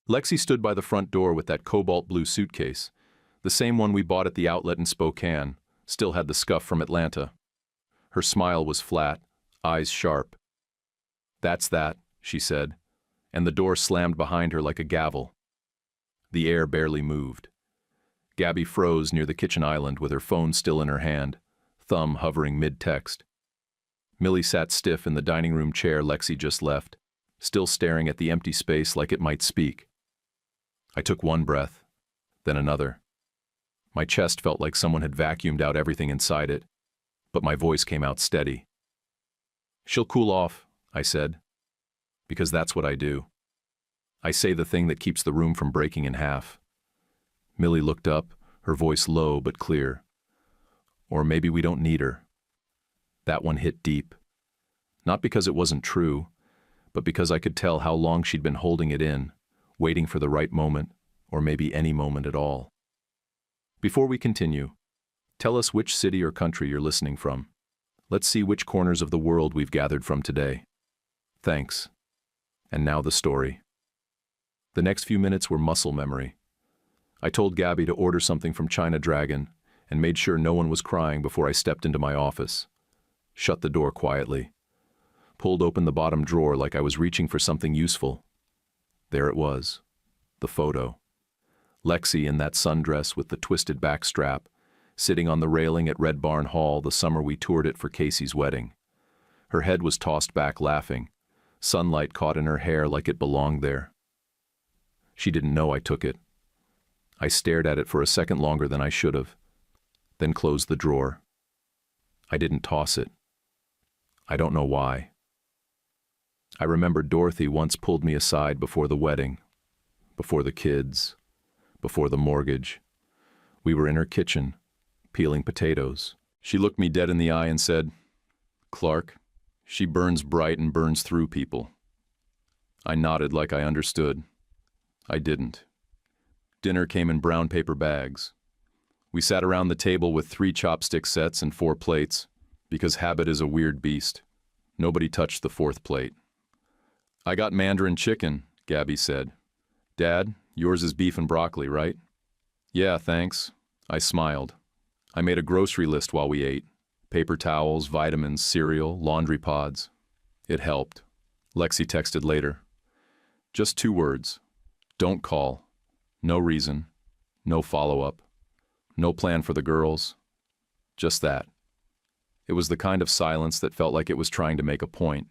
Lexi stood by the front door with that cobalt blue suitcase, the same one we bought at the outlet in Spokane, still had the scuff from Atlanta. Her smile was flat, eyes sharp. "That's that," she said, and the door slammed behind her like a gavel. The air barely moved. Gabby froze near the kitchen island with her phone still in her hand, thumb hovering mid-text. Millie sat stiff in the dining room chair Lexi just left, still staring at the empty space like it might speak. I took one breath, then another. My chest felt like someone had vacuumed out everything inside it, but my voice came out steady. "She'll cool off," I said, because that's what I do. I say the thing that keeps the room from breaking in half. Millie looked up, her voice low but clear. "Or maybe we don't need her." That one hit deep. Not because it wasn't true, but because I could tell how long she'd been holding it in, waiting for the right moment, or maybe any moment at all. Before we continue, tell us which city or country you're listening from. Let's see which corners of the world we've gathered from today. Thanks. And now the story. The next few minutes were muscle memory. I told Gabby to order something from China Dragon and made sure no one was crying before I stepped into my office. Shut the door quietly. Pulled open the bottom drawer like I was reaching for something useful. There it was. The photo. Lexi in that sundress with the twisted back strap, sitting on the railing at Red Barn Hall the summer we toured it for Casey's wedding. Her head was tossed back laughing. Sunlight caught in her hair like it belonged there. She didn't know I took it. I stared at it for a second longer than I should have, then closed the drawer. I didn't toss it. I don't know why. I remember Dorothy once pulled me aside before the wedding, before the kids, before the mortgage. We were in her kitchen, peeling potatoes. She looked me dead in the eye and said, "Clark, she burns bright and burns through people." I nodded like I understood. I didn't. Dinner came in brown paper bags. We sat around the table with 3 chopstick sets and 4 plates, because habit is a weird beast. Nobody touched the 4th plate. "I got Mandarin chicken," Gabby said. "Dad, yours is beef and broccoli, right?" "Yeah, thanks." I smiled. I made a grocery list while we ate. Paper towels, vitamins, cereal, laundry pods. It helped. Lexi texted later. "Just 2 words. Don't call. No reason. No follow-up. No plan for the girls. Just that." It was the kind of silence that felt like it was trying to make a point.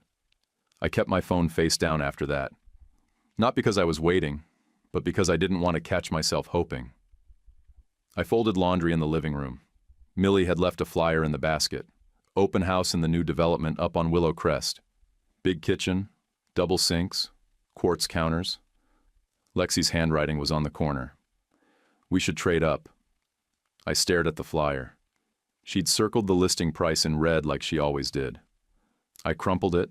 I kept my phone face down after that. Not because I was waiting, but because I didn't want to catch myself hoping. I folded laundry in the living room. Millie had left a flyer in the basket. Open house in the new development up on Willow Crest. Big kitchen, double sinks, quartz counters. Lexi's handwriting was on the corner. "We should trade up." I stared at the flyer. She'd circled the listing price in red like she always did. I crumpled it,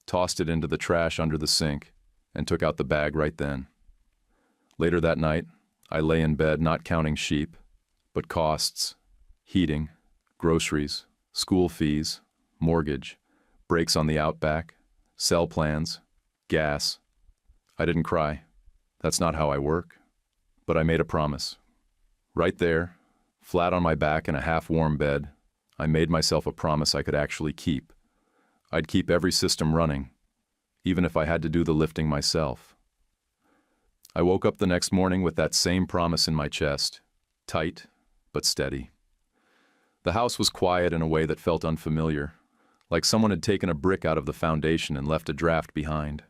tossed it into the trash under the sink, and took out the bag right then. Later that night, I lay in bed not counting sheep, but costs, heating, groceries, school fees, mortgage, brakes on the Outback, cell plans, gas. I didn't cry. That's not how I work. But I made a promise. Right there, flat on my back in a half-warm bed, I made myself a promise I could actually keep. I'd keep every system running, even if I had to do the lifting myself. I woke up the next morning with that same promise in my chest, tight but steady. The house was quiet in a way that felt unfamiliar, like someone had taken a brick out of the foundation and left a draft behind.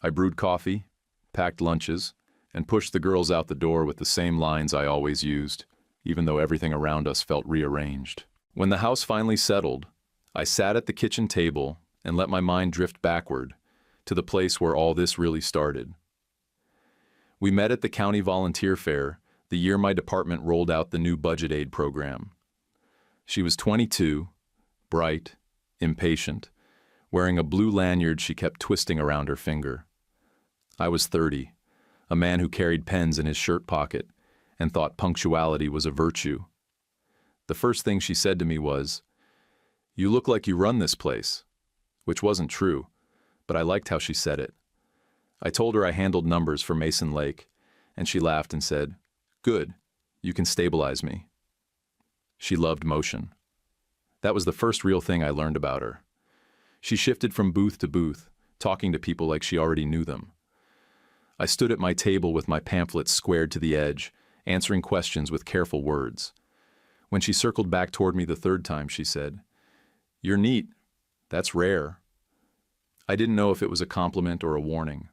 I brewed coffee, packed lunches, and pushed the girls out the door with the same lines I always used, even though everything around us felt rearranged. When the house finally settled, I sat at the kitchen table and let my mind drift backward to the place where all this really started. We met at the county volunteer fair the year my department rolled out the new budget aid program. She was 22, bright, impatient, wearing a blue lanyard she kept twisting around her finger. I was 30, a man who carried pens in his shirt pocket and thought punctuality was a virtue. The first thing she said to me was, "You look like you run this place," which wasn't true, but I liked how she said it. I told her I handled numbers for Mason Lake, and she laughed and said, "Good, you can stabilize me." She loved motion. That was the first real thing I learned about her. She shifted from booth to booth, talking to people like she already knew them. I stood at my table with my pamphlets squared to the edge, answering questions with careful words. When she circled back toward me the third time, she said, "You're neat. That's rare." I didn't know if it was a compliment or a warning.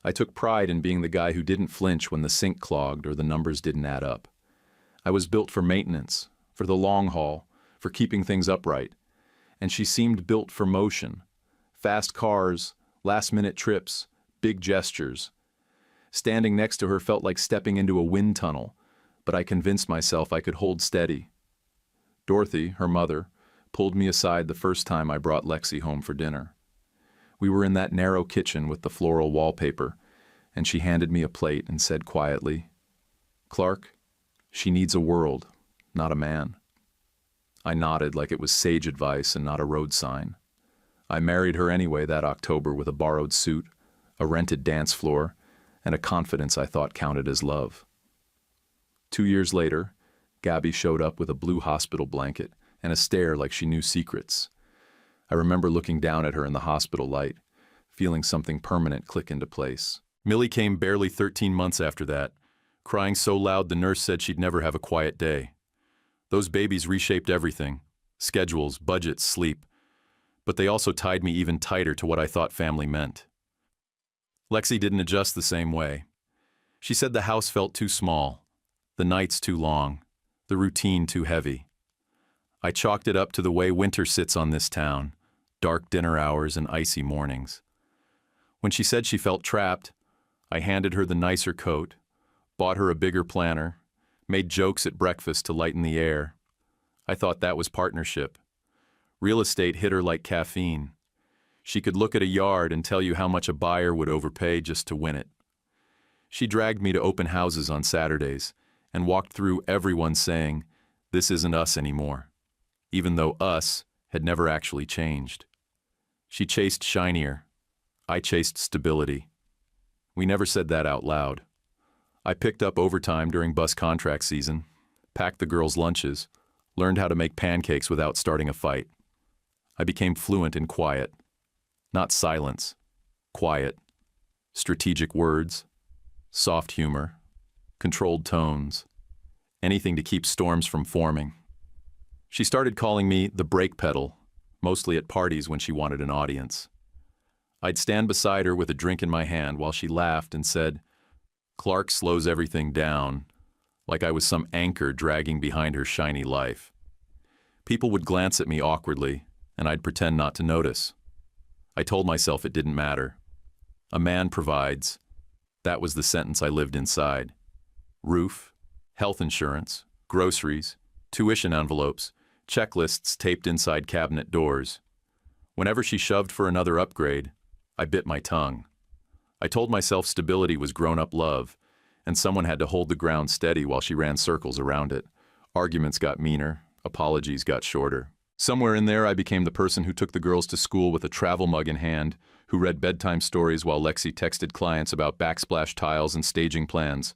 I took pride in being the guy who didn't flinch when the sink clogged or the numbers didn't add up. I was built for maintenance, for the long haul, for keeping things upright. And she seemed built for motion. Fast cars, last-minute trips, big gestures. Standing next to her felt like stepping into a wind tunnel, but I convinced myself I could hold steady. Dorothy, her mother, pulled me aside the first time I brought Lexi home for dinner. We were in that narrow kitchen with the floral wallpaper, and she handed me a plate and said quietly, "Clark, she needs a world, not a man." I nodded like it was sage advice and not a road sign. I married her anyway that October with a borrowed suit, a rented dance floor, and a confidence I thought counted as love. 2 years later, Gabby showed up with a blue hospital blanket and a stare like she knew secrets. I remember looking down at her in the hospital light, feeling something permanent click into place. Millie came barely 13 months after that, crying so loud the nurse said she'd never have a quiet day. Those babies reshaped everything: schedules, budgets, sleep. But they also tied me even tighter to what I thought family meant. Lexi didn't adjust the same way. She said the house felt too small, the nights too long, the routine too heavy. I chalked it up to the way winter sits on this town, dark dinner hours and icy mornings. When she said she felt trapped, I handed her the nicer coat, bought her a bigger planner, made jokes at breakfast to lighten the air. I thought that was partnership. Real estate hit her like caffeine. She could look at a yard and tell you how much a buyer would overpay just to win it. She dragged me to open houses on Saturdays and walked through everyone saying, "This isn't us anymore," even though us had never actually changed. She chased shinier. I chased stability. We never said that out loud. I picked up overtime during bus contract season, packed the girls' lunches, learned how to make pancakes without starting a fight. I became fluent in quiet. Not silence. Quiet. Strategic words. Soft humor. Controlled tones. Anything to keep storms from forming. She started calling me the brake pedal, mostly at parties when she wanted an audience. I'd stand beside her with a drink in my hand while she laughed and said, "Clark slows everything down," like I was some anchor dragging behind her shiny life. People would glance at me awkwardly, and I'd pretend not to notice. I told myself it didn't matter. A man provides. That was the sentence I lived inside. Roof, health insurance, groceries, tuition envelopes, checklists taped inside cabinet doors. Whenever she shoved for another upgrade, I bit my tongue. I told myself stability was grown-up love, and someone had to hold the ground steady while she ran circles around it. Arguments got meaner, apologies got shorter. Somewhere in there, I became the person who took the girls to school with a travel mug in hand, who read bedtime stories while Lexi texted clients about backsplash tiles and staging plans.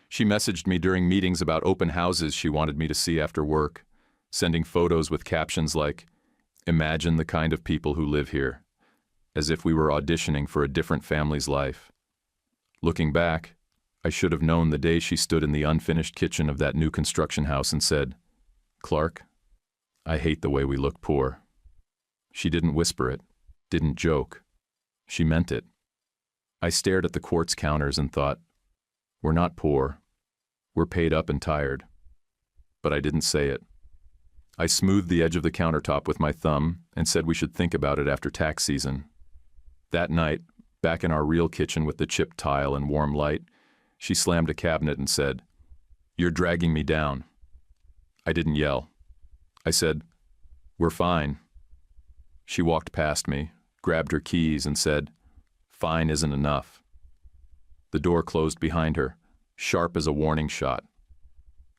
She messaged me during meetings about open houses she wanted me to see after work, sending photos with captions like, "Imagine the kind of people who live here," as if we were auditioning for a different family's life. Looking back, I should have known the day she stood in the unfinished kitchen of that new construction house and said, "Clark, I hate the way we look poor." She didn't whisper it, didn't joke. She meant it. I stared at the quartz counters and thought, we're not poor. We're paid up and tired. But I didn't say it. I smoothed the edge of the countertop with my thumb and said we should think about it after tax season. That night, back in our real kitchen with the chipped tile and warm light, she slammed a cabinet and said, "You're dragging me down." I didn't yell. I said, "We're fine." She walked past me, grabbed her keys and said, "Fine isn't enough." The door closed behind her, sharp as a warning shot.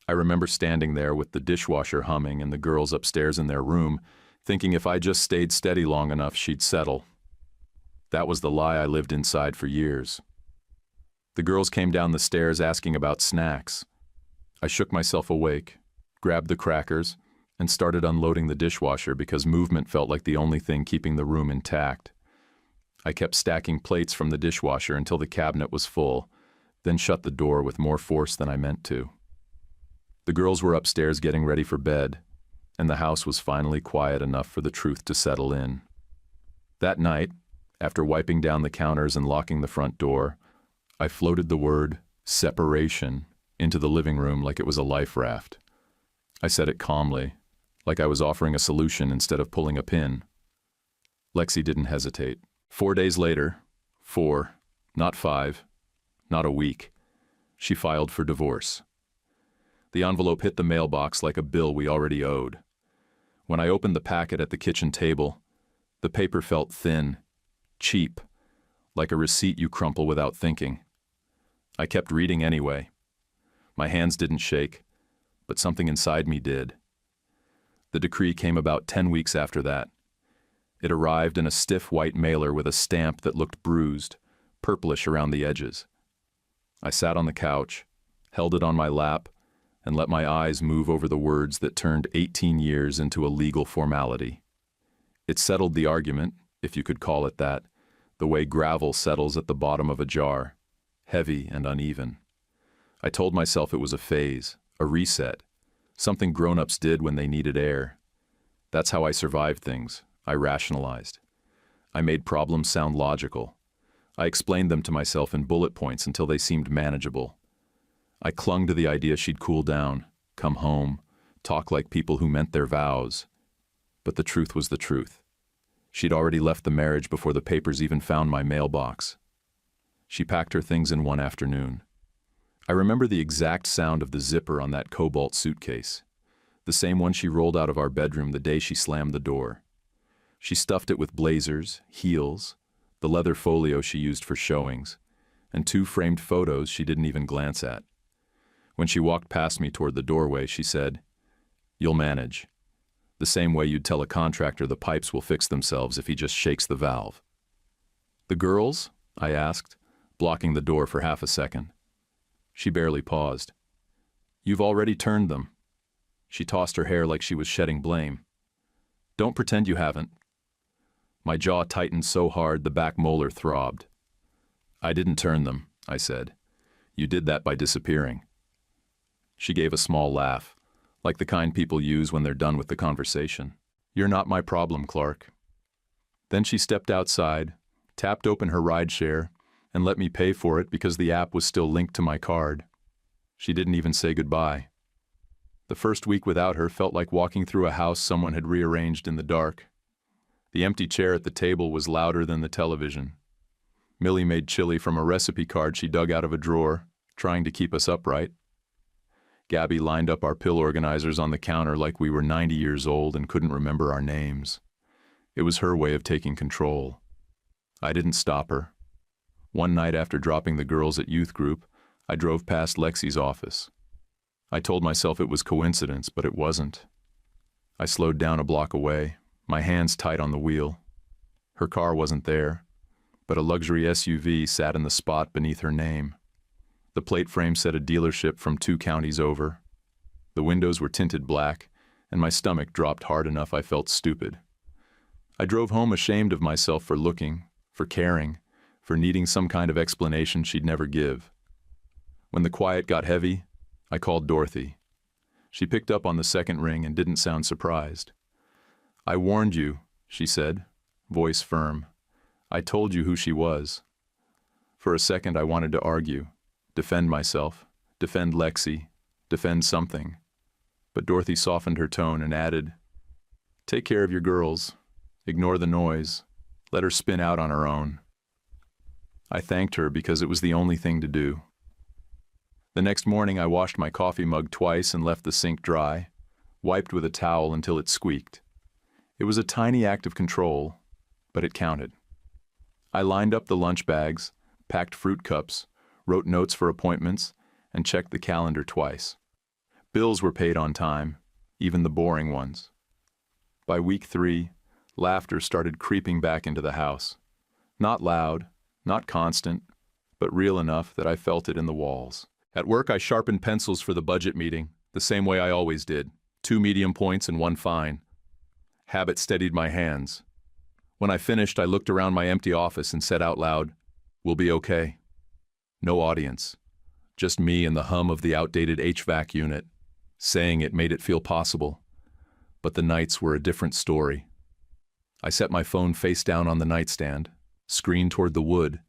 I remember standing there with the dishwasher humming and the girls upstairs in their room, thinking if I just stayed steady long enough, she'd settle. That was the lie I lived inside for years. The girls came down the stairs asking about snacks. I shook myself awake, grabbed the crackers, and started unloading the dishwasher because movement felt like the only thing keeping the room intact. I kept stacking plates from the dishwasher until the cabinet was full, then shut the door with more force than I meant to. The girls were upstairs getting ready for bed, and the house was finally quiet enough for the truth to settle in. That night, after wiping down the counters and locking the front door, I floated the word separation into the living room like it was a life raft. I said it calmly, like I was offering a solution instead of pulling a pin. Lexi didn't hesitate. 4 days later, 4, not 5, not a week, she filed for divorce. The envelope hit the mailbox like a bill we already owed. When I opened the packet at the kitchen table, the paper felt thin, cheap, like a receipt you crumple without thinking. I kept reading anyway. My hands didn't shake, but something inside me did. The decree came about 10 weeks after that. It arrived in a stiff white mailer with a stamp that looked bruised, purplish around the edges. I sat on the couch, held it on my lap, and let my eyes move over the words that turned 18 years into a legal formality. It settled the argument, if you could call it that, the way gravel settles at the bottom of a jar, heavy and uneven. I told myself it was a phase, a reset, something grown-ups did when they needed air. That's how I survived things. I rationalized. I made problems sound logical. I explained them to myself in bullet points until they seemed manageable. I clung to the idea she'd cool down, come home, talk like people who meant their vows. But the truth was the truth. She'd already left the marriage before the papers even found my mailbox. She packed her things in one afternoon. I remember the exact sound of the zipper on that cobalt suitcase, the same one she rolled out of our bedroom the day she slammed the door. She stuffed it with blazers, heels, the leather folio she used for showings, and 2 framed photos she didn't even glance at. When she walked past me toward the doorway, she said, "You'll manage. The same way you'd tell a contractor the pipes will fix themselves if he just shakes the valve." "The girls?" I asked, blocking the door for half a second. She barely paused. "You've already turned them." She tossed her hair like she was shedding blame. "Don't pretend you haven't." My jaw tightened so hard the back molar throbbed. "I didn't turn them," I said. "You did that by disappearing." She gave a small laugh, like the kind people use when they're done with the conversation. "You're not my problem, Clark." Then she stepped outside, tapped open her rideshare, and let me pay for it because the app was still linked to my card. She didn't even say goodbye. The first week without her felt like walking through a house someone had rearranged in the dark. The empty chair at the table was louder than the television. Millie made chili from a recipe card she dug out of a drawer, trying to keep us upright. Gabby lined up our pill organizers on the counter like we were 90 years old and couldn't remember our names. It was her way of taking control. I didn't stop her. One night after dropping the girls at youth group, I drove past Lexi's office. I told myself it was coincidence, but it wasn't. I slowed down a block away, my hands tight on the wheel. Her car wasn't there, but a luxury SUV sat in the spot beneath her name. The plate frame said a dealership from 2 counties over. The windows were tinted black, and my stomach dropped hard enough I felt stupid. I drove home ashamed of myself for looking, for caring, for needing some kind of explanation she'd never give. When the quiet got heavy, I called Dorothy. She picked up on the second ring and didn't sound surprised. "I warned you," she said, voice firm. "I told you who she was." For a second I wanted to argue, defend myself, defend Lexi, defend something. But Dorothy softened her tone and added, "Take care of your girls. Ignore the noise. Let her spin out on her own." I thanked her because it was the only thing to do. The next morning I washed my coffee mug twice and left the sink dry, wiped with a towel until it squeaked. It was a tiny act of control, but it counted. I lined up the lunch bags, packed fruit cups, wrote notes for appointments, and checked the calendar twice. Bills were paid on time, even the boring ones. By week 3, laughter started creeping back into the house. Not loud, not constant, but real enough that I felt it in the walls. At work, I sharpened pencils for the budget meeting, the same way I always did. 2 medium points and 1 fine. Habit steadied my hands. When I finished, I looked around my empty office and said out loud, "We'll be okay." No audience. Just me and the hum of the outdated HVAC unit. Saying it made it feel possible. But the nights were a different story. I set my phone face down on the nightstand, screen toward the wood,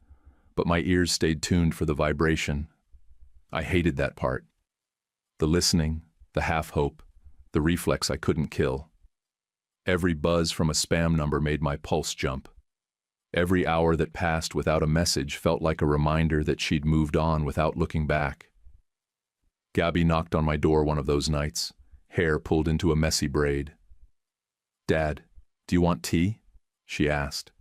but my ears stayed tuned for the vibration. I hated that part. The listening, the half-hope, the reflex I couldn't kill. Every buzz from a spam number made my pulse jump. Every hour that passed without a message felt like a reminder that she'd moved on without looking back. Gabby knocked on my door one of those nights, hair pulled into a messy braid. "Dad, do you want tea?" she asked.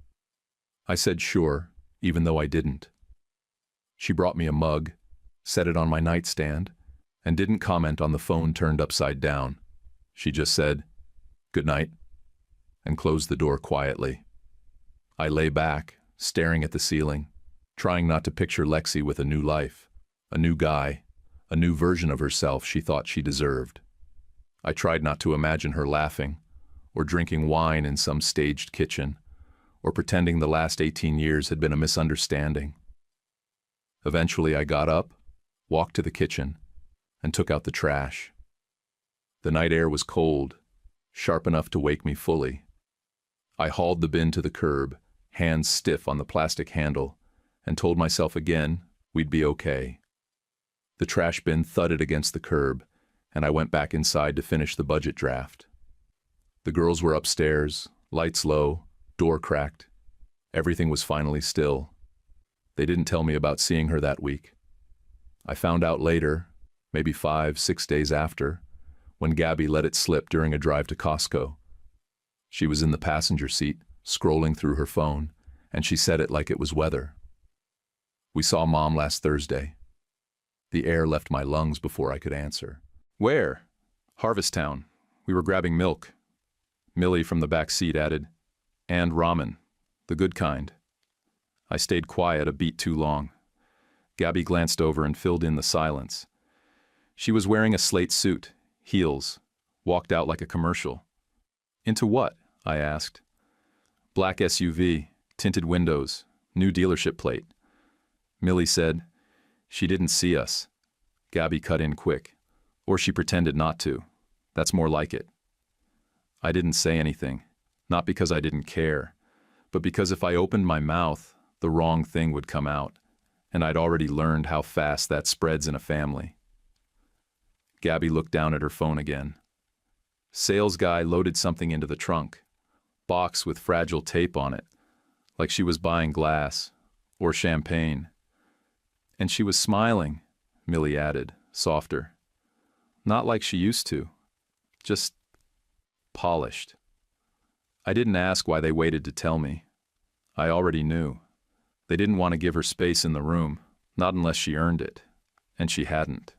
I said sure, even though I didn't. She brought me a mug, set it on my nightstand, and didn't comment on the phone turned upside down. She just said, "Good night," and closed the door quietly. I lay back, staring at the ceiling, trying not to picture Lexi with a new life, a new guy, a new version of herself she thought she deserved. I tried not to imagine her laughing, or drinking wine in some staged kitchen, or pretending the last 18 years had been a misunderstanding. Eventually I got up, walked to the kitchen, and took out the trash. The night air was cold, sharp enough to wake me fully. I hauled the bin to the curb, hands stiff on the plastic handle, and told myself again we'd be okay. The trash bin thudded against the curb, and I went back inside to finish the budget draft. The girls were upstairs, lights low, door cracked. Everything was finally still. They didn't tell me about seeing her that week. I found out later, maybe 5-6 days after, when Gabby let it slip during a drive to Costco. She was in the passenger seat, scrolling through her phone, and she said it like it was weather. "We saw Mom last Thursday." The air left my lungs before I could answer. "Where?" "Harvesttown. We were grabbing milk." Millie from the back seat added, "And ramen, the good kind." I stayed quiet a beat too long. Gabby glanced over and filled in the silence. She was wearing a slate suit, heels, walked out like a commercial. "Into what?" I asked. "Black SUV, tinted windows, new dealership plate." Millie said, "She didn't see us." Gabby cut in quick. "Or she pretended not to. That's more like it." I didn't say anything, not because I didn't care, but because if I opened my mouth, the wrong thing would come out, and I'd already learned how fast that spreads in a family. Gabby looked down at her phone again. Sales guy loaded something into the trunk, box with fragile tape on it, like she was buying glass or champagne. "And she was smiling," Millie added, softer. "Not like she used to, just polished." I didn't ask why they waited to tell me. I already knew. They didn't want to give her space in the room, not unless she earned it, and she hadn't.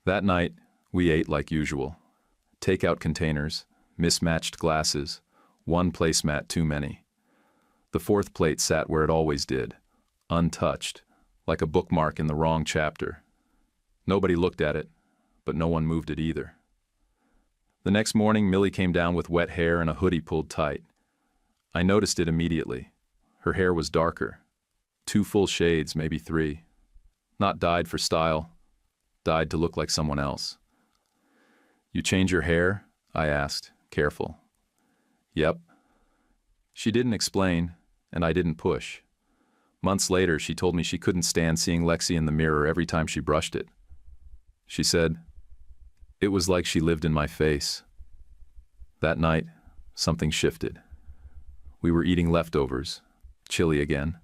That night, we ate like usual. Takeout containers, mismatched glasses, one placemat too many. The fourth plate sat where it always did, untouched, like a bookmark in the wrong chapter. Nobody looked at it, but no one moved it either. The next morning, Millie came down with wet hair and a hoodie pulled tight. I noticed it immediately. Her hair was darker. 2 full shades, maybe 3. Not dyed for style, dyed to look like someone else. "You change your hair?" I asked, careful. "Yep." She didn't explain, and I didn't push. Months later, she told me she couldn't stand seeing Lexi in the mirror every time she brushed it. She said, "It was like she lived in my face." That night, something shifted. We were eating leftovers, chilly again,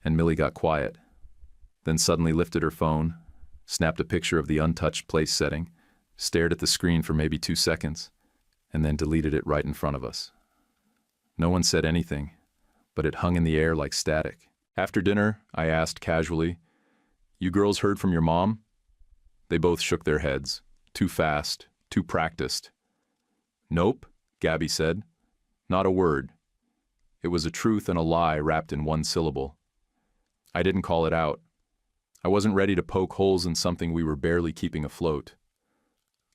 and Millie got quiet, then suddenly lifted her phone, snapped a picture of the untouched place setting, stared at the screen for maybe 2 seconds, and then deleted it right in front of us. No one said anything, but it hung in the air like static. After dinner, I asked casually, "You girls heard from your mom?" They both shook their heads, too fast, too practiced. "Nope," Gabby said. "Not a word." It was a truth and a lie wrapped in one syllable. I didn't call it out. I wasn't ready to poke holes in something we were barely keeping afloat.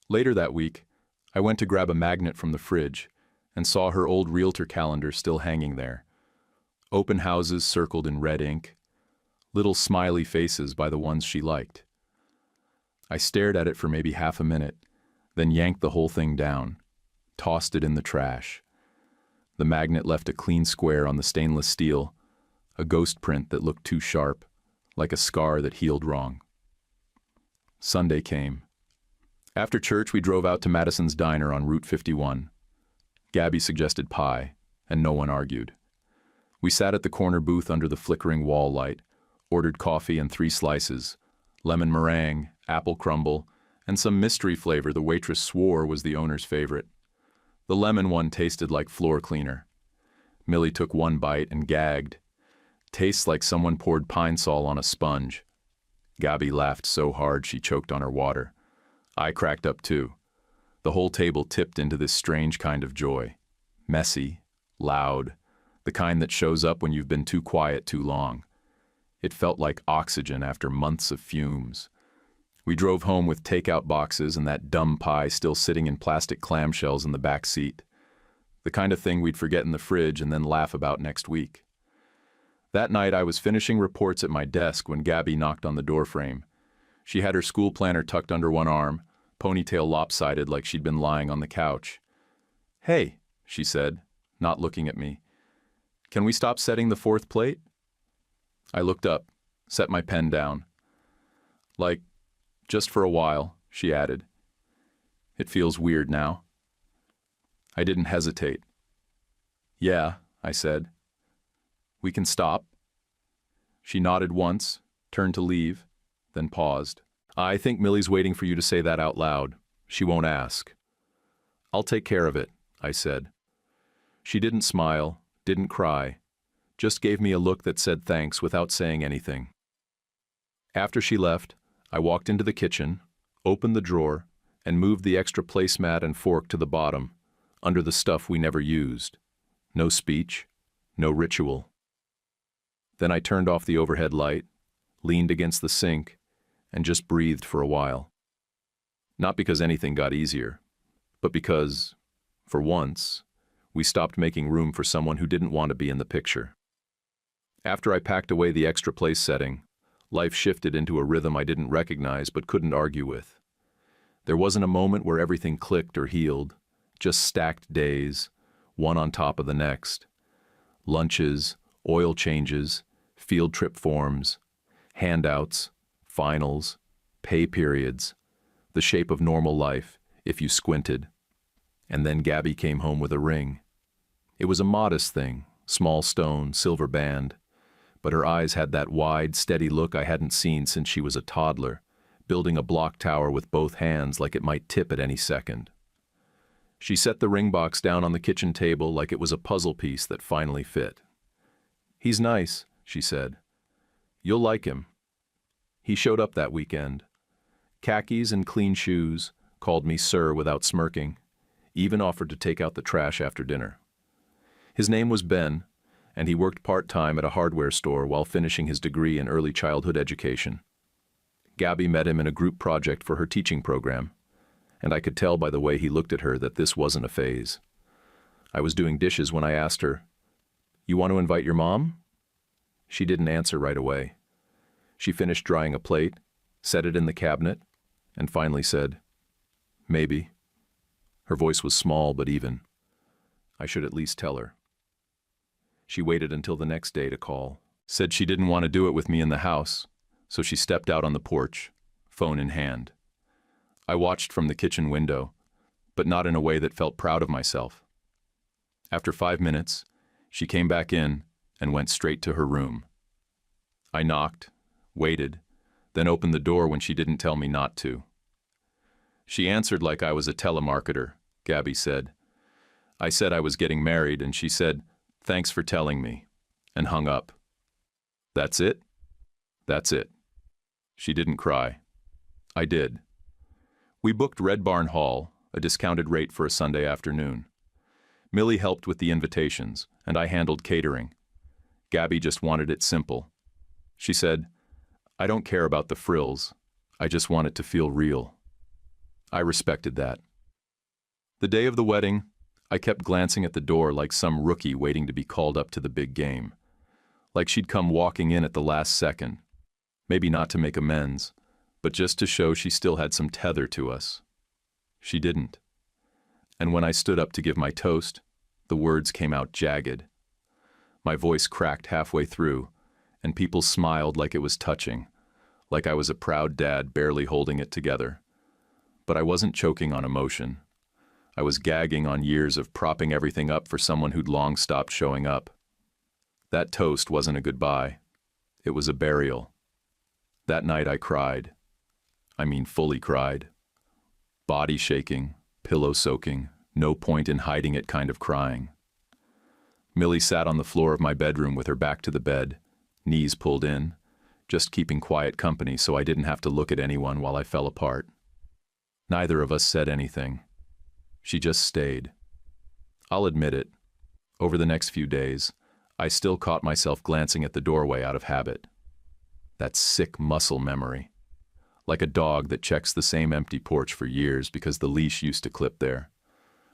Later that week, I went to grab a magnet from the fridge and saw her old realtor calendar still hanging there. Open houses circled in red ink, little smiley faces by the ones she liked. I stared at it for maybe half a minute, then yanked the whole thing down, tossed it in the trash. The magnet left a clean square on the stainless steel, a ghost print that looked too sharp, like a scar that healed wrong. Sunday came. After church, we drove out to Madison's Diner on Route 51. Gabby suggested pie, and no one argued. We sat at the corner booth under the flickering wall light, ordered coffee and 3 slices, lemon meringue, apple crumble, and some mystery flavor the waitress swore was the owner's favorite. The lemon one tasted like floor cleaner. Millie took one bite and gagged. Tastes like someone poured Pine Sol on a sponge. Gabby laughed so hard she choked on her water. I cracked up too. The whole table tipped into this strange kind of joy. Messy, loud, the kind that shows up when you've been too quiet too long. It felt like oxygen after months of fumes. We drove home with takeout boxes and that dumb pie still sitting in plastic clamshells in the back seat. The kind of thing we'd forget in the fridge and then laugh about next week. That night I was finishing reports at my desk when Gabby knocked on the doorframe. She had her school planner tucked under one arm, ponytail lopsided like she'd been lying on the couch. "Hey," she said, not looking at me. "Can we stop setting the 4th plate?" I looked up, set my pen down. "Like, just for a while," she added. "It feels weird now." I didn't hesitate. "Yeah," I said. "We can stop." She nodded once, turned to leave, then paused. "I think Millie's waiting for you to say that out loud. She won't ask." "I'll take care of it," I said. She didn't smile, didn't cry, just gave me a look that said thanks without saying anything. After she left, I walked into the kitchen, opened the drawer, and moved the extra placemat and fork to the bottom, under the stuff we never used. No speech, no ritual. Then I turned off the overhead light, leaned against the sink, and just breathed for a while. Not because anything got easier, but because, for once, we stopped making room for someone who didn't want to be in the picture. After I packed away the extra place setting, life shifted into a rhythm I didn't recognize but couldn't argue with. There wasn't a moment where everything clicked or healed, just stacked days, one on top of the next. Lunches, oil changes, field trip forms, handouts, finals, pay periods, the shape of normal life, if you squinted. And then Gabby came home with a ring. It was a modest thing, small stone, silver band, but her eyes had that wide, steady look I hadn't seen since she was a toddler, building a block tower with both hands like it might tip at any second. She set the ring box down on the kitchen table like it was a puzzle piece that finally fit. "He's nice," she said. "You'll like him." He showed up that weekend. Khakis and clean shoes, called me sir without smirking, even offered to take out the trash after dinner. His name was Ben, and he worked part-time at a hardware store while finishing his degree in early childhood education. Gabby met him in a group project for her teaching program, and I could tell by the way he looked at her that this wasn't a phase. I was doing dishes when I asked her, "You want to invite your mom?" She didn't answer right away. She finished drying a plate, set it in the cabinet, and finally said, "Maybe." Her voice was small but even. I should at least tell her. She waited until the next day to call. Said she didn't want to do it with me in the house, so she stepped out on the porch, phone in hand. I watched from the kitchen window, but not in a way that felt proud of myself. After 5 minutes, she came back in and went straight to her room. I knocked, waited, then opened the door when she didn't tell me not to. She answered like I was a telemarketer, Gabby said. I said I was getting married, and she said, "Thanks for telling me," and hung up. "That's it?" "That's it." She didn't cry. I did. We booked Red Barn Hall, a discounted rate for a Sunday afternoon. Millie helped with the invitations, and I handled catering. Gabby just wanted it simple. She said, "I don't care about the frills. I just want it to feel real." I respected that. The day of the wedding, I kept glancing at the door like some rookie waiting to be called up to the big game. Like she'd come walking in at the last second. Maybe not to make amends, but just to show she still had some tether to us. She didn't. And when I stood up to give my toast, the words came out jagged. My voice cracked halfway through, and people smiled like it was touching, like I was a proud dad barely holding it together. But I wasn't choking on emotion. I was gagging on years of propping everything up for someone who'd long stopped showing up. That toast wasn't a goodbye. It was a burial. That night I cried. I mean, fully cried. Body shaking, pillow soaking, no point in hiding it kind of crying. Millie sat on the floor of my bedroom with her back to the bed, knees pulled in, just keeping quiet company so I didn't have to look at anyone while I fell apart. Neither of us said anything. She just stayed. I'll admit it. Over the next few days, I still caught myself glancing at the doorway out of habit. That sick muscle memory. Like a dog that checks the same empty porch for years because the leash used to clip there.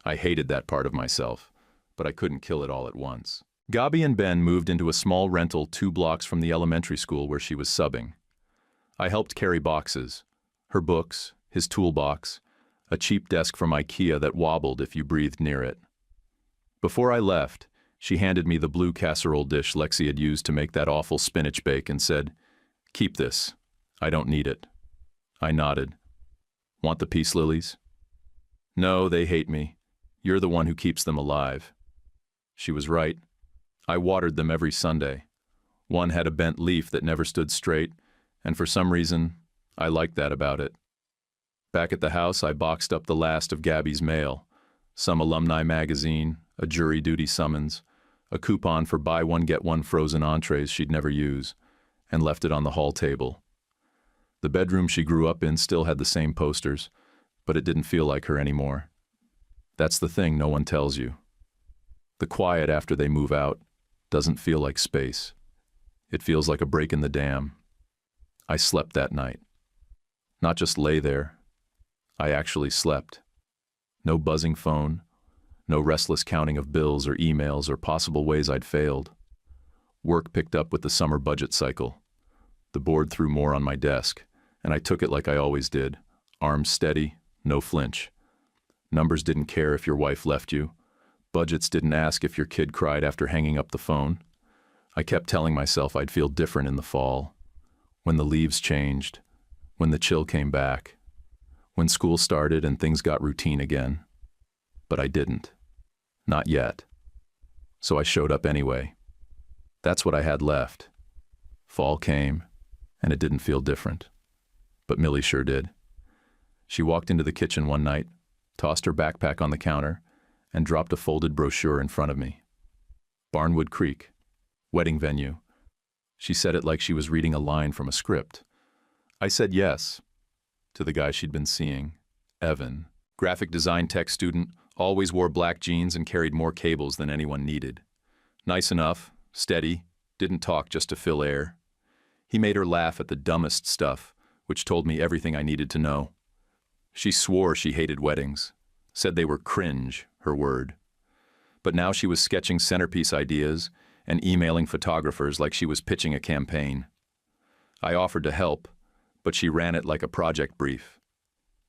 I hated that part of myself, but I couldn't kill it all at once. Gabi and Ben moved into a small rental 2 blocks from the elementary school where she was subbing. I helped carry boxes, her books, his toolbox, a cheap desk from IKEA that wobbled if you breathed near it. Before I left, she handed me the blue casserole dish Lexi had used to make that awful spinach bake and said, "Keep this. I don't need it." I nodded. "Want the peace lilies?" "No, they hate me. You're the one who keeps them alive." She was right. I watered them every Sunday. One had a bent leaf that never stood straight, and for some reason, I liked that about it. Back at the house, I boxed up the last of Gabby's mail, some alumni magazine, a jury duty summons, a coupon for buy one get one frozen entrees she'd never use, and left it on the hall table. The bedroom she grew up in still had the same posters, but it didn't feel like her anymore. That's the thing no one tells you. The quiet after they move out doesn't feel like space. It feels like a break in the dam. I slept that night. Not just lay there. I actually slept. No buzzing phone, no restless counting of bills or emails or possible ways I'd failed. Work picked up with the summer budget cycle. The board threw more on my desk, and I took it like I always did, arms steady, no flinch. Numbers didn't care if your wife left you. Budgets didn't ask if your kid cried after hanging up the phone. I kept telling myself I'd feel different in the fall, when the leaves changed, when the chill came back, when school started and things got routine again. But I didn't. Not yet. So I showed up anyway. That's what I had left. Fall came, and it didn't feel different. But Millie sure did. She walked into the kitchen one night, tossed her backpack on the counter, and dropped a folded brochure in front of me. Barnwood Creek, wedding venue. She said it like she was reading a line from a script. I said yes, to the guy she'd been seeing, Evan, graphic design tech student, always wore black jeans and carried more cables than anyone needed. Nice enough, steady, didn't talk just to fill air. He made her laugh at the dumbest stuff, which told me everything I needed to know. She swore she hated weddings, said they were cringe, her word. But now she was sketching centerpiece ideas and emailing photographers like she was pitching a campaign. I offered to help, but she ran it like a project brief.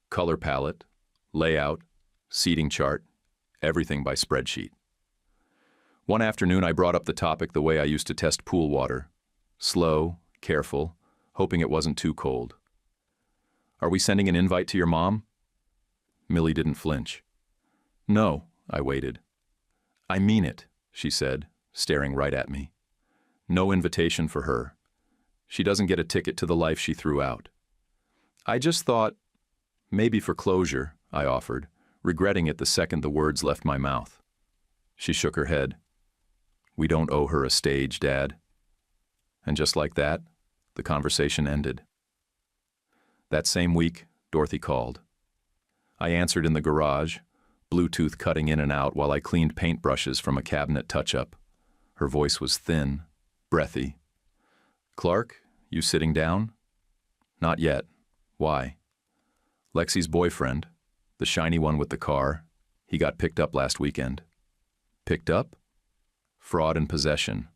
Color palette, layout, seating chart, everything by spreadsheet. One afternoon I brought up the topic the way I used to test pool water. Slow, careful, hoping it wasn't too cold. "Are we sending an invite to your mom?" Millie didn't flinch. "No," I waited. "I mean it," she said, staring right at me. "No invitation for her. She doesn't get a ticket to the life she threw out." I just thought, maybe for closure, I offered, regretting it the second the words left my mouth. She shook her head. "We don't owe her a stage, Dad." And just like that, the conversation ended. That same week, Dorothy called. I answered in the garage, Bluetooth cutting in and out while I cleaned paintbrushes from a cabinet touch-up. Her voice was thin, breathy. "Clark, you sitting down?" "Not yet. Why?" "Lexi's boyfriend, the shiny one with the car, he got picked up last weekend." "Picked up?" "Fraud and possession.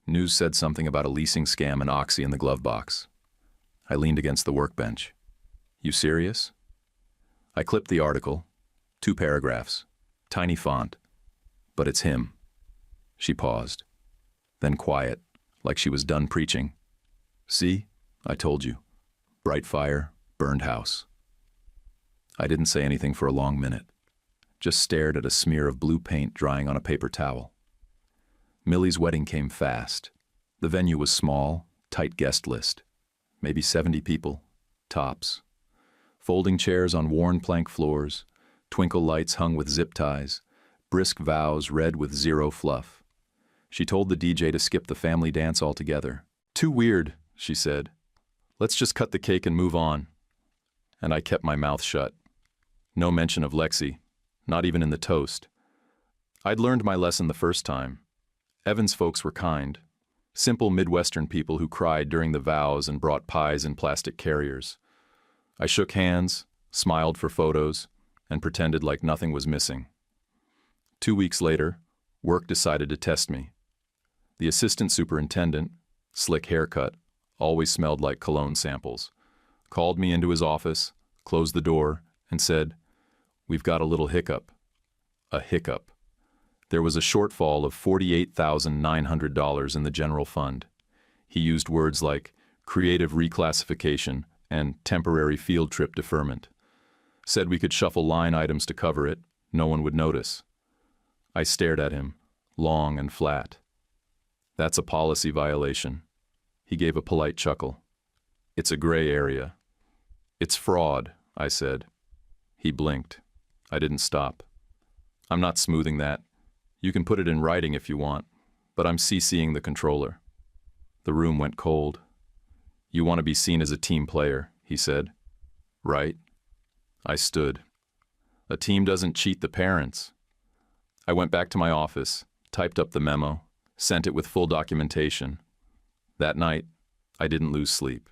News said something about a leasing scam and Oxy in the glove box." I leaned against the workbench. "You serious?" I clipped the article. 2 paragraphs. Tiny font. "But it's him." She paused. Then quiet, like she was done preaching. "See? I told you. Bright fire, burned house." I didn't say anything for a long minute. Just stared at a smear of blue paint drying on a paper towel. Millie's wedding came fast. The venue was small, tight guest list. Maybe 70 people, tops. Folding chairs on worn plank floors, twinkle lights hung with zip ties, brisk vows read with zero fluff. She told the DJ to skip the family dance altogether. "Too weird," she said. "Let's just cut the cake and move on." And I kept my mouth shut. No mention of Lexi, not even in the toast. I'd learned my lesson the first time. Evan's folks were kind. Simple Midwestern people who cried during the vows and brought pies in plastic carriers. I shook hands, smiled for photos, and pretended like nothing was missing. 2 weeks later, work decided to test me. The assistant superintendent, slick haircut, always smelled like cologne samples, called me into his office, closed the door, and said, "We've got a little hiccup." A hiccup. There was a shortfall of $48,900 in the general fund. He used words like creative reclassification and temporary field trip deferment. Said we could shuffle line items to cover it, no one would notice. I stared at him, long and flat. "That's a policy violation." He gave a polite chuckle. "It's a gray area." "It's fraud," I said. He blinked. I didn't stop. "I'm not smoothing that. You can put it in writing if you want, but I'm CCing the controller." The room went cold. "You want to be seen as a team player," he said. "Right?" I stood. "A team doesn't cheat the parents." I went back to my office, typed up the memo, sent it with full documentation. That night, I didn't lose sleep.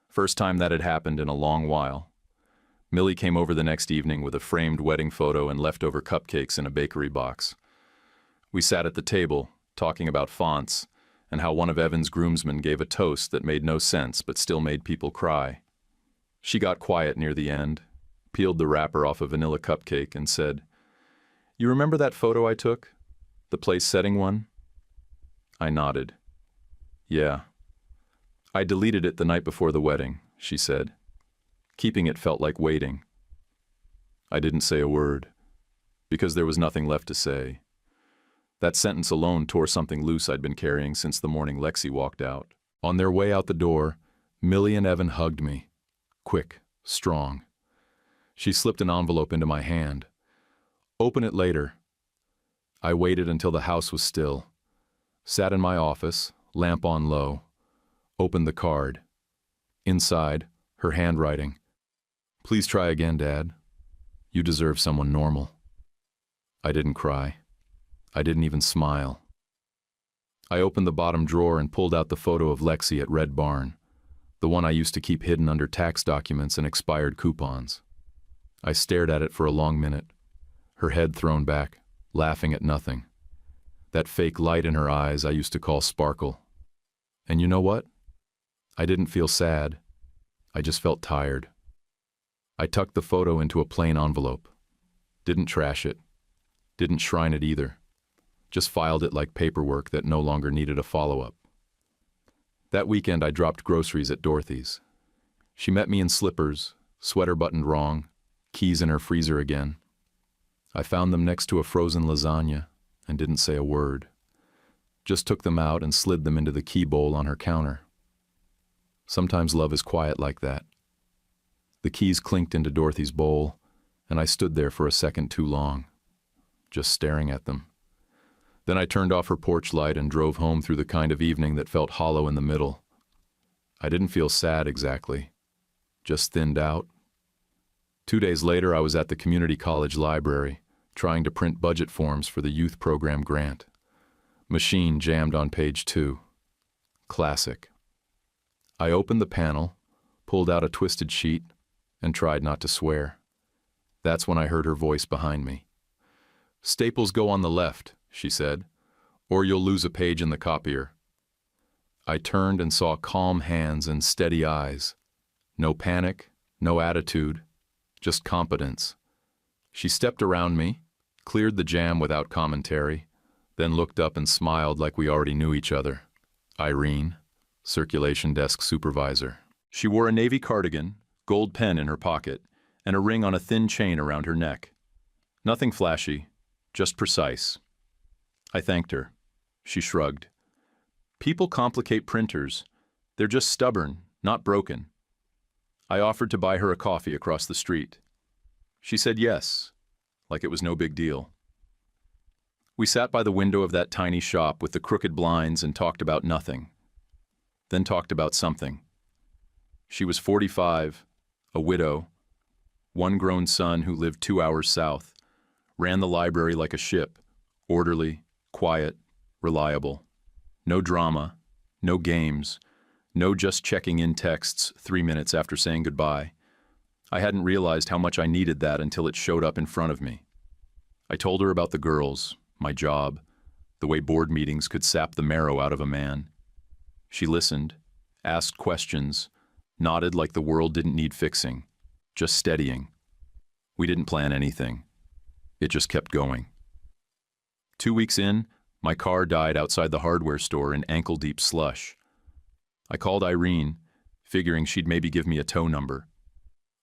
First time that had happened in a long while. Millie came over the next evening with a framed wedding photo and leftover cupcakes in a bakery box. We sat at the table, talking about fonts, and how one of Evan's groomsmen gave a toast that made no sense but still made people cry. She got quiet near the end, peeled the wrapper off a vanilla cupcake, and said, "You remember that photo I took? The place setting one?" I nodded. "Yeah. I deleted it the night before the wedding," she said. Keeping it felt like waiting. I didn't say a word, because there was nothing left to say. That sentence alone tore something loose I'd been carrying since the morning Lexi walked out. On their way out the door, Millie and Evan hugged me. Quick, strong. She slipped an envelope into my hand. "Open it later." I waited until the house was still. Sat in my office, lamp on low. Opened the card. Inside, her handwriting. "Please try again, Dad. You deserve someone normal." I didn't cry. I didn't even smile. I opened the bottom drawer and pulled out the photo of Lexi at Red Barn, the one I used to keep hidden under tax documents and expired coupons. I stared at it for a long minute, her head thrown back, laughing at nothing. That fake light in her eyes I used to call sparkle. And you know what? I didn't feel sad. I just felt tired. I tucked the photo into a plain envelope. Didn't trash it. Didn't shrine it either. Just filed it like paperwork that no longer needed a follow-up. That weekend I dropped groceries at Dorothy's. She met me in slippers, sweater buttoned wrong, keys in her freezer again. I found them next to a frozen lasagna and didn't say a word. Just took them out and slid them into the key bowl on her counter. Sometimes love is quiet like that. The keys clinked into Dorothy's bowl, and I stood there for a second too long, just staring at them. Then I turned off her porch light and drove home through the kind of evening that felt hollow in the middle. I didn't feel sad exactly, just thinned out. 2 days later, I was at the community college library, trying to print budget forms for the youth program grant. Machine jammed on page 2. Classic. I opened the panel, pulled out a twisted sheet, and tried not to swear. That's when I heard her voice behind me. "Staples go on the left," she said, "or you'll lose a page in the copier." I turned and saw calm hands and steady eyes. No panic, no attitude, just competence. She stepped around me, cleared the jam without commentary, then looked up and smiled like we already knew each other. Irene, circulation desk supervisor. She wore a navy cardigan, gold pen in her pocket, and a ring on a thin chain around her neck. Nothing flashy, just precise. I thanked her. She shrugged. "People complicate printers. They're just stubborn, not broken." I offered to buy her a coffee across the street. She said yes, like it was no big deal. We sat by the window of that tiny shop with the crooked blinds and talked about nothing. Then talked about something. She was 45, a widow, one grown son who lived 2 hours south, ran the library like a ship, orderly, quiet, reliable. No drama, no games, no just checking in texts 3 minutes after saying goodbye. I hadn't realized how much I needed that until it showed up in front of me. I told her about the girls, my job, the way board meetings could sap the marrow out of a man. She listened, asked questions, nodded like the world didn't need fixing, just steadying. We didn't plan anything. It just kept going. 2 weeks in, my car died outside the hardware store in ankle-deep slush. I called Irene, figuring she'd maybe give me a tow number.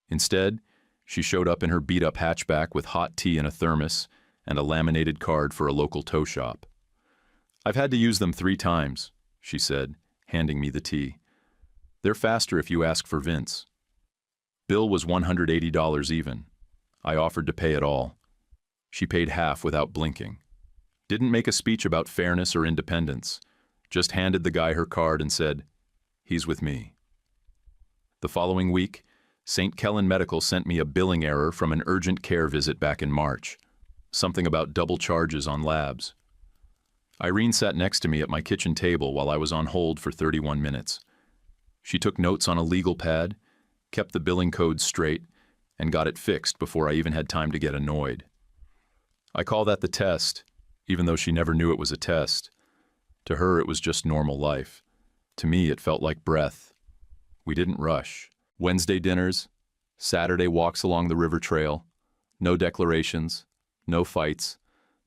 Instead, she showed up in her beat-up hatchback with hot tea in a thermos and a laminated card for a local tow shop. "I've had to use them 3 times, she said, handing me the tea. "They're faster if you ask for Vince." Bill was $180 even. I offered to pay it all. She paid half without blinking. Didn't make a speech about fairness or independence. Just handed the guy her card and said, "He's with me." The following week, St. Kellen Medical sent me a billing error from an urgent care visit back in March. Something about double charges on labs. Irene sat next to me at my kitchen table while I was on hold for 31 minutes. She took notes on a legal pad, kept the billing code straight, and got it fixed before I even had time to get annoyed. I call that the test, even though she never knew it was a test. To her, it was just normal life. To me, it felt like breath. We didn't rush. Wednesday dinners, Saturday walks along the river trail, no declarations, no fights,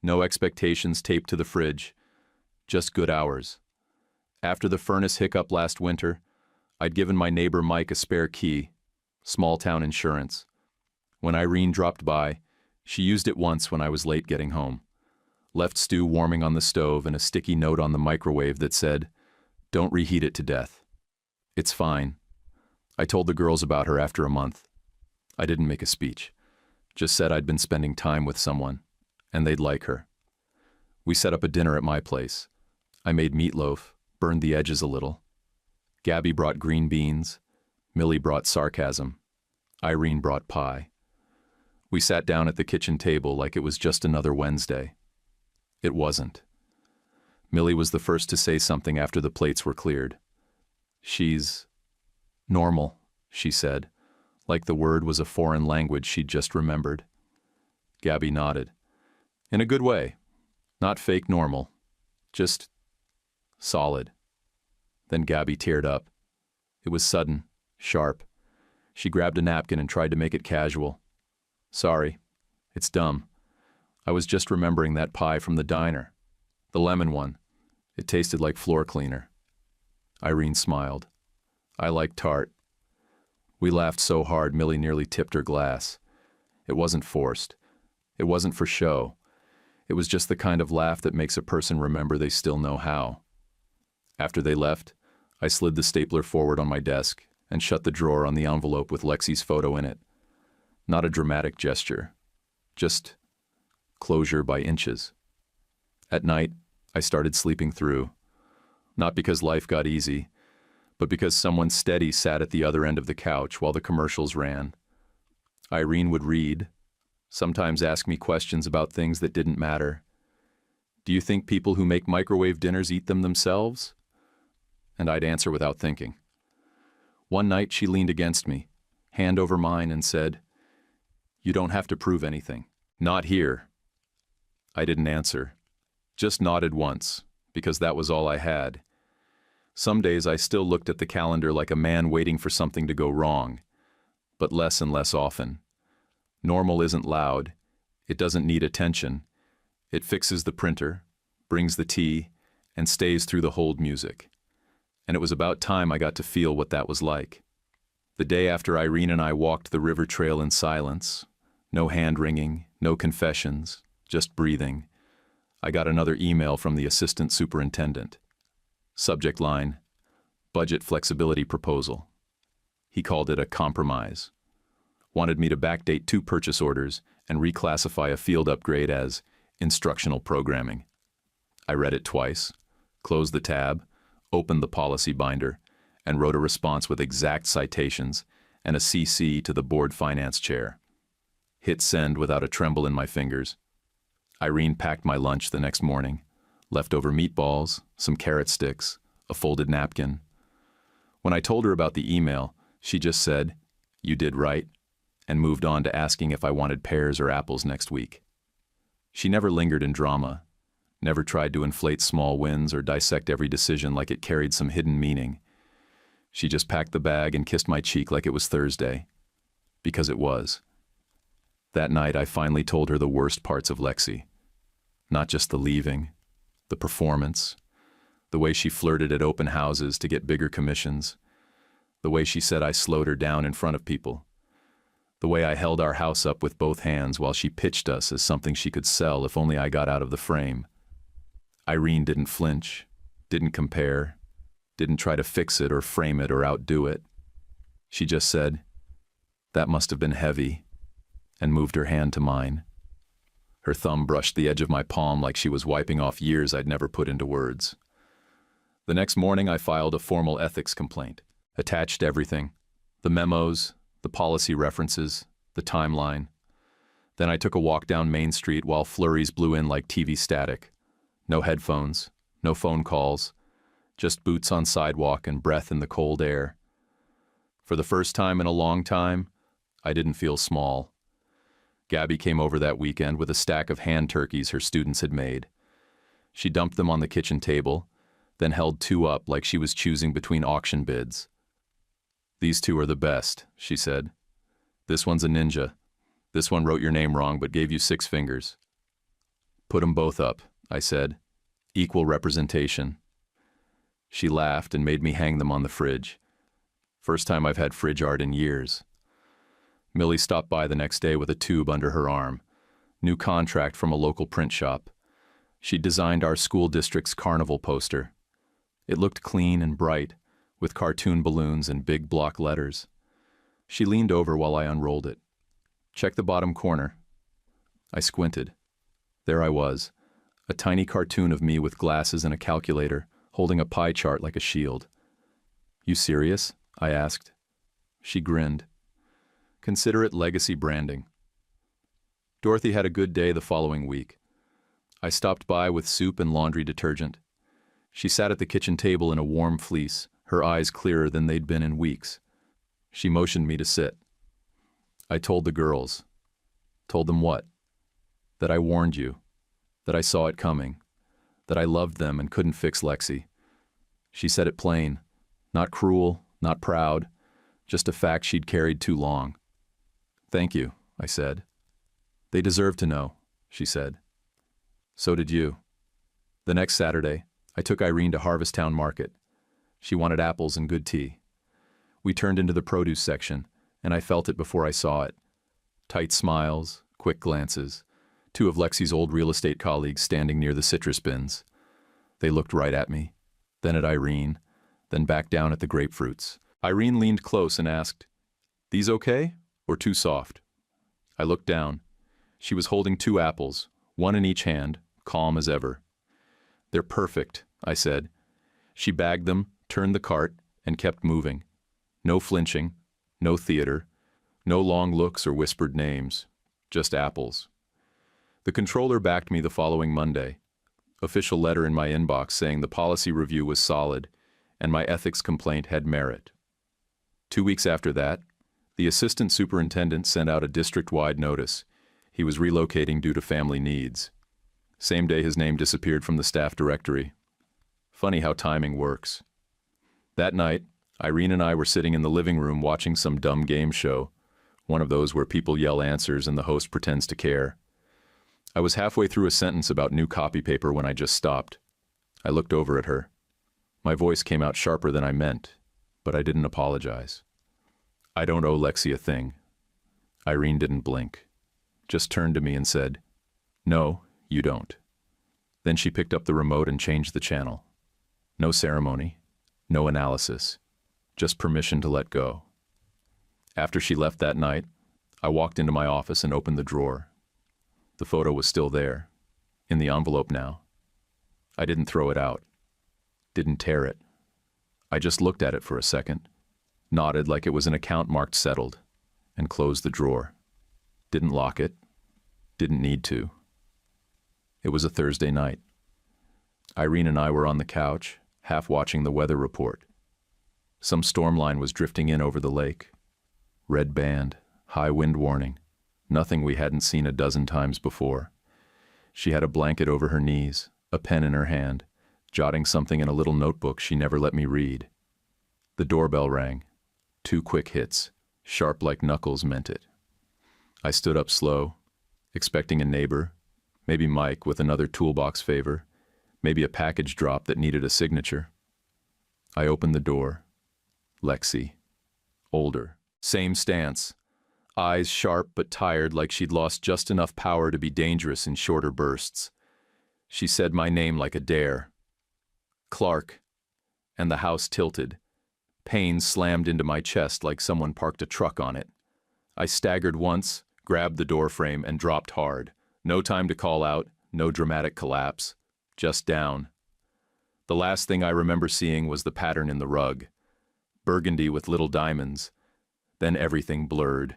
no expectations taped to the fridge, just good hours. After the furnace hiccup last winter, I'd given my neighbor Mike a spare key, small town insurance. When Irene dropped by, she used it once when I was late getting home. Left stew warming on the stove and a sticky note on the microwave that said, "Don't reheat it to death." It's fine. I told the girls about her after a month. I didn't make a speech. Just said I'd been spending time with someone, and they'd like her. We set up a dinner at my place. I made meatloaf, burned the edges a little. Gabby brought green beans. Millie brought sarcasm. Irene brought pie. We sat down at the kitchen table like it was just another Wednesday. It wasn't. Millie was the first to say something after the plates were cleared. "She's normal," she said, like the word was a foreign language she'd just remembered. Gabby nodded. "In a good way. Not fake normal. Just solid." Then Gabby teared up. It was sudden, sharp. She grabbed a napkin and tried to make it casual. "Sorry. It's dumb. I was just remembering that pie from the diner. The lemon one. It tasted like floor cleaner." Irene smiled. "I like tart." We laughed so hard Millie nearly tipped her glass. It wasn't forced. It wasn't for show. It was just the kind of laugh that makes a person remember they still know how. After they left, I slid the stapler forward on my desk and shut the drawer on the envelope with Lexi's photo in it. Not a dramatic gesture. Just closure by inches. At night, I started sleeping through. Not because life got easy, but because someone steady sat at the other end of the couch while the commercials ran. Irene would read, sometimes ask me questions about things that didn't matter. Do you think people who make microwave dinners eat them themselves? And I'd answer without thinking. One night she leaned against me, hand over mine, and said, "You don't have to prove anything. Not here." I didn't answer, just nodded once, because that was all I had. Some days I still looked at the calendar like a man waiting for something to go wrong, but less and less often. Normal isn't loud. It doesn't need attention. It fixes the printer, brings the tea, and stays through the hold music. And it was about time I got to feel what that was like. The day after Irene and I walked the river trail in silence, no hand-wringing, no confessions, just breathing, I got another email from the assistant superintendent. Subject line, budget flexibility proposal. He called it a compromise. Wanted me to backdate 2 purchase orders and reclassify a field upgrade as instructional programming. I read it twice, closed the tab, opened the policy binder, and wrote a response with exact citations and a CC to the board finance chair. Hit send without a tremble in my fingers. Irene packed my lunch the next morning, leftover meatballs, some carrot sticks, a folded napkin. When I told her about the email, she just said, "You did right," and moved on to asking if I wanted pears or apples next week. She never lingered in drama, never tried to inflate small wins or dissect every decision like it carried some hidden meaning. She just packed the bag and kissed my cheek like it was Thursday, because it was. That night I finally told her the worst parts of Lexi. Not just the leaving, the performance, the way she flirted at open houses to get bigger commissions, the way she said I slowed her down in front of people, the way I held our house up with both hands while she pitched us as something she could sell if only I got out of the frame. Irene didn't flinch, didn't compare, didn't try to fix it or frame it or outdo it. She just said, "That must have been heavy," and moved her hand to mine. Her thumb brushed the edge of my palm like she was wiping off years I'd never put into words. The next morning I filed a formal ethics complaint, attached everything, the memos, the policy references, the timeline. Then I took a walk down Main Street while flurries blew in like TV static. No headphones, no phone calls, just boots on sidewalk and breath in the cold air. For the first time in a long time, I didn't feel small. Gabby came over that weekend with a stack of hand turkeys her students had made. She dumped them on the kitchen table, then held 2 up like she was choosing between auction bids. "These 2 are the best," she said. "This one's a ninja. This one wrote your name wrong but gave you 6 fingers." "Put 'em both up," I said. "Equal representation." She laughed and made me hang them on the fridge. First time I've had fridge art in years. Millie stopped by the next day with a tube under her arm. New contract from a local print shop. She designed our school district's carnival poster. It looked clean and bright, with cartoon balloons and big block letters. She leaned over while I unrolled it. "Check the bottom corner." I squinted. There I was, a tiny cartoon of me with glasses and a calculator, holding a pie chart like a shield. "You serious?" I asked. She grinned. "Consider it legacy branding." Dorothy had a good day the following week. I stopped by with soup and laundry detergent. She sat at the kitchen table in a warm fleece, her eyes clearer than they'd been in weeks. She motioned me to sit. I told the girls. Told them what? That I warned you. That I saw it coming. That I loved them and couldn't fix Lexi. She said it plain. Not cruel, not proud. Just a fact she'd carried too long. "Thank you," I said. "They deserve to know," she said. So did you. The next Saturday, I took Irene to Harvesttown Market. She wanted apples and good tea. We turned into the produce section, and I felt it before I saw it. Tight smiles, quick glances. 2 of Lexi's old real estate colleagues standing near the citrus bins. They looked right at me, then at Irene, then back down at the grapefruits. Irene leaned close and asked, "These okay, or too soft?" I looked down. She was holding 2 apples, 1 in each hand, calm as ever. "They're perfect," I said. She bagged them, turned the cart, and kept moving. No flinching, no theater, no long looks or whispered names, just apples. The controller backed me the following Monday. Official letter in my inbox saying the policy review was solid and my ethics complaint had merit. 2 weeks after that, the assistant superintendent sent out a district-wide notice. He was relocating due to family needs. Same day his name disappeared from the staff directory. Funny how timing works. That night, Irene and I were sitting in the living room watching some dumb game show, one of those where people yell answers and the host pretends to care. I was halfway through a sentence about new copy paper when I just stopped. I looked over at her. My voice came out sharper than I meant, but I didn't apologize. I don't owe Lexi a thing. Irene didn't blink, just turned to me and said, "No, you don't." Then she picked up the remote and changed the channel. No ceremony, no analysis, just permission to let go. After she left that night, I walked into my office and opened the drawer. The photo was still there, in the envelope now. I didn't throw it out, didn't tear it. I just looked at it for a second, nodded like it was an account marked settled, and closed the drawer. Didn't lock it, didn't need to. It was a Thursday night. Irene and I were on the couch, half watching the weather report. Some storm line was drifting in over the lake. Red band, high wind warning, nothing we hadn't seen a dozen times before. She had a blanket over her knees, a pen in her hand, jotting something in a little notebook she never let me read. The doorbell rang. 2 quick hits, sharp like knuckles meant it. I stood up slow, expecting a neighbor, maybe Mike with another toolbox favor, maybe a package drop that needed a signature. I opened the door. Lexi. Older. Same stance. Eyes sharp but tired like she'd lost just enough power to be dangerous in shorter bursts. She said my name like a dare. Clark. And the house tilted. Pain slammed into my chest like someone parked a truck on it. I staggered once, grabbed the doorframe, and dropped hard. No time to call out, no dramatic collapse. Just down. The last thing I remember seeing was the pattern in the rug. Burgundy with little diamonds. Then everything blurred.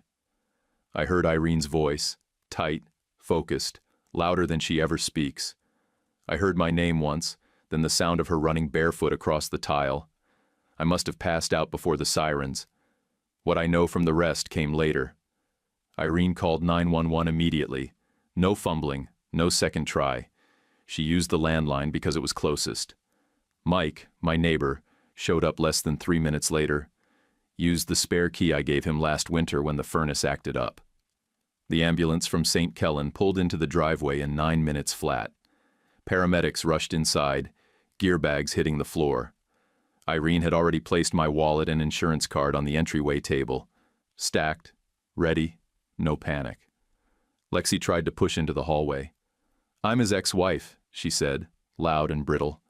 I heard Irene's voice, tight, focused, louder than she ever speaks. I heard my name once, then the sound of her running barefoot across the tile. I must have passed out before the sirens. What I know from the rest came later. Irene called 911 immediately. No fumbling, no second try. She used the landline because it was closest. Mike, my neighbor, showed up less than 3 minutes later. Used the spare key I gave him last winter when the furnace acted up. The ambulance from St. Kellen pulled into the driveway in 9 minutes flat. Paramedics rushed inside, gear bags hitting the floor. Irene had already placed my wallet and insurance card on the entryway table. Stacked, ready, no panic. Lexi tried to push into the hallway. "I'm his ex-wife," she said, loud and brittle.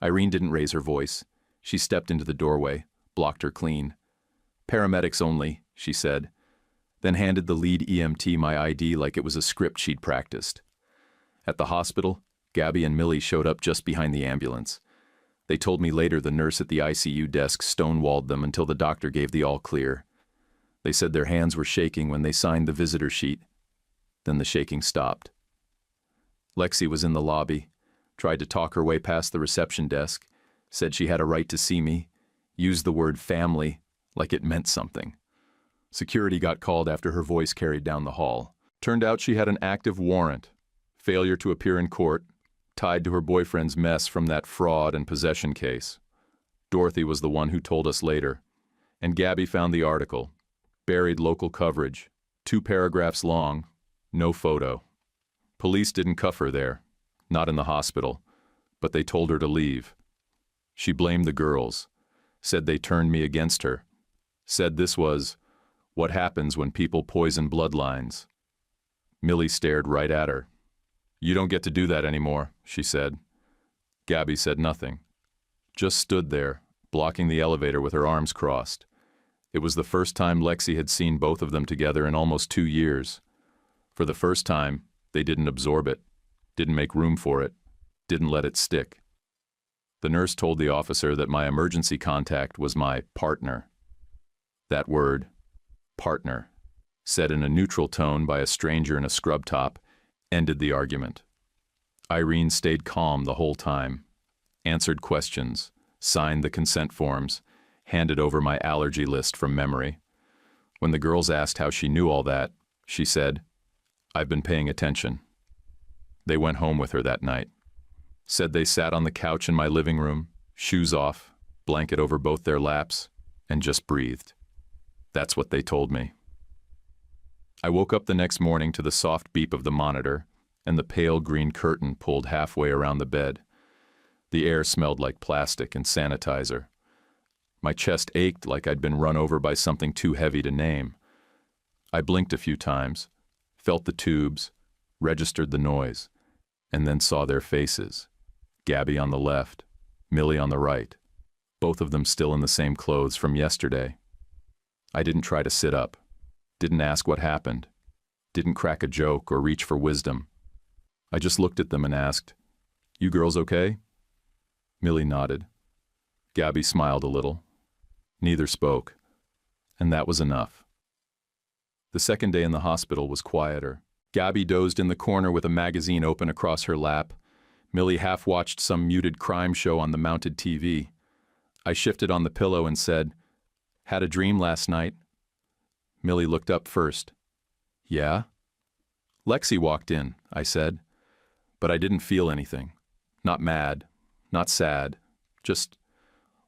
Irene didn't raise her voice. She stepped into the doorway, blocked her clean. "Paramedics only," she said, then handed the lead EMT my ID like it was a script she'd practiced. At the hospital, Gabby and Millie showed up just behind the ambulance. They told me later the nurse at the ICU desk stonewalled them until the doctor gave the all clear. They said their hands were shaking when they signed the visitor sheet. Then the shaking stopped. Lexi was in the lobby, tried to talk her way past the reception desk, said she had a right to see me, used the word family like it meant something. Security got called after her voice carried down the hall. Turned out she had an active warrant, failure to appear in court, tied to her boyfriend's mess from that fraud and possession case. Dorothy was the one who told us later, and Gabby found the article. Buried local coverage, 2 paragraphs long, no photo. Police didn't cuff her there, not in the hospital, but they told her to leave. She blamed the girls, said they turned me against her, said this was what happens when people poison bloodlines. Millie stared right at her. "You don't get to do that anymore," she said. Gabby said nothing, just stood there, blocking the elevator with her arms crossed. It was the first time Lexi had seen both of them together in almost 2 years. For the first time, they didn't absorb it, didn't make room for it, didn't let it stick. The nurse told the officer that my emergency contact was my partner. That word, partner, said in a neutral tone by a stranger in a scrub top, ended the argument. Irene stayed calm the whole time, answered questions, signed the consent forms, handed over my allergy list from memory. When the girls asked how she knew all that, she said, "I've been paying attention." They went home with her that night. Said they sat on the couch in my living room, shoes off, blanket over both their laps, and just breathed. That's what they told me. I woke up the next morning to the soft beep of the monitor and the pale green curtain pulled halfway around the bed. The air smelled like plastic and sanitizer. My chest ached like I'd been run over by something too heavy to name. I blinked a few times, felt the tubes, registered the noise, and then saw their faces. Gabby on the left, Millie on the right, both of them still in the same clothes from yesterday. I didn't try to sit up, didn't ask what happened, didn't crack a joke or reach for wisdom. I just looked at them and asked, "You girls okay?" Millie nodded. Gabby smiled a little. Neither spoke, and that was enough. The second day in the hospital was quieter. Gabby dozed in the corner with a magazine open across her lap. Millie half-watched some muted crime show on the mounted TV. I shifted on the pillow and said, "Had a dream last night." Millie looked up first. "Yeah?" "Lexi walked in," I said, but I didn't feel anything. Not mad, not sad, just